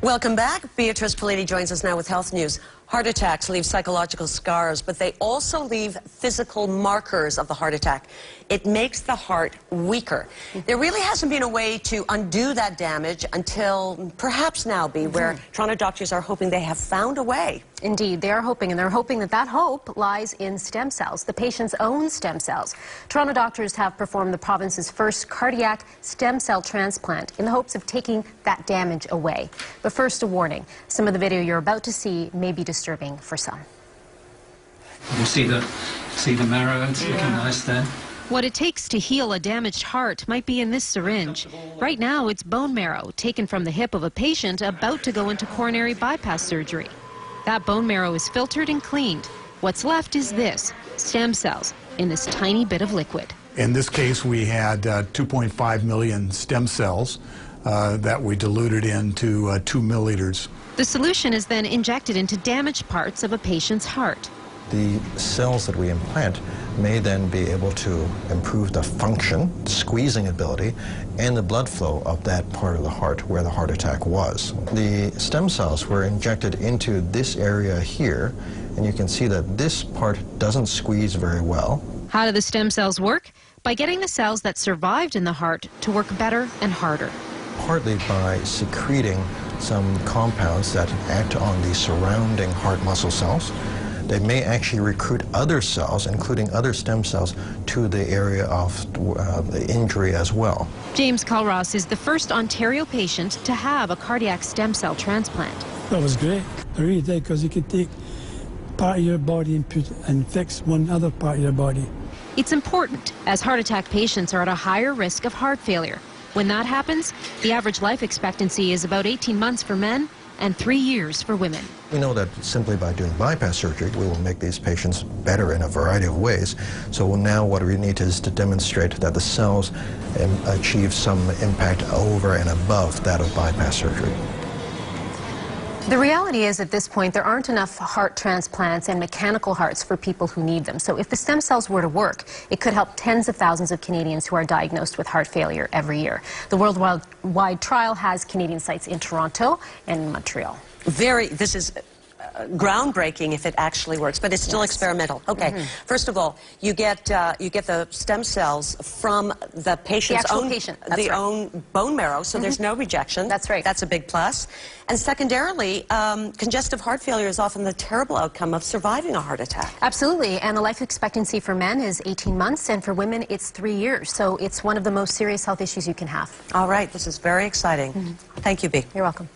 Welcome back. Beatrice Politi joins us now with health news. Heart attacks leave psychological scars, but they also leave physical markers of the heart attack. It makes the heart weaker. There really hasn't been a way to undo that damage until perhaps now, where Toronto doctors are hoping they have found a way. Indeed, they are hoping, and they're hoping that that hope lies in stem cells, the patient's own stem cells. Toronto doctors have performed the province's first cardiac stem cell transplant in the hopes of taking that damage away. But first, a warning. Some of the video you're about to see may be disturbing for some. You see the marrow, it's looking nice there. What it takes to heal a damaged heart might be in this syringe. Right now, it's bone marrow taken from the hip of a patient about to go into coronary bypass surgery. That bone marrow is filtered and cleaned. What's left is this, stem cells, in this tiny bit of liquid. In this case, we had 2.5 million stem cells that we diluted into 2 milliliters. The solution is then injected into damaged parts of a patient's heart. The cells that we implant may then be able to improve the function, squeezing ability, and the blood flow of that part of the heart where the heart attack was. The stem cells were injected into this area here, and you can see that this part doesn't squeeze very well. How do the stem cells work? By getting the cells that survived in the heart to work better and harder. Partly by secreting some compounds that act on the surrounding heart muscle cells. They may actually recruit other cells, including other stem cells, to the area of the injury as well. James Culross is the first Ontario patient to have a cardiac stem cell transplant. That was great. I really did, because you could take part of your body and fix one other part of your body. It's important, as heart attack patients are at a higher risk of heart failure. When that happens, the average life expectancy is about 18 months for men and 3 years for women. We know that simply by doing bypass surgery, we will make these patients better in a variety of ways. So now what we need is to demonstrate that the cells achieve some impact over and above that of bypass surgery. The reality is, at this point, there aren't enough heart transplants and mechanical hearts for people who need them. So if the stem cells were to work, it could help tens of thousands of Canadians who are diagnosed with heart failure every year. The worldwide trial has Canadian sites in Toronto and Montreal. This is groundbreaking if it actually works, but it's still experimental. Okay, first of all, you get the stem cells from the patient's own bone marrow, so there's no rejection. That's right. That's a big plus. And secondarily, congestive heart failure is often the terrible outcome of surviving a heart attack. Absolutely, and the life expectancy for men is 18 months, and for women it's 3 years. So it's one of the most serious health issues you can have. All right, this is very exciting. Thank you, B. You're welcome.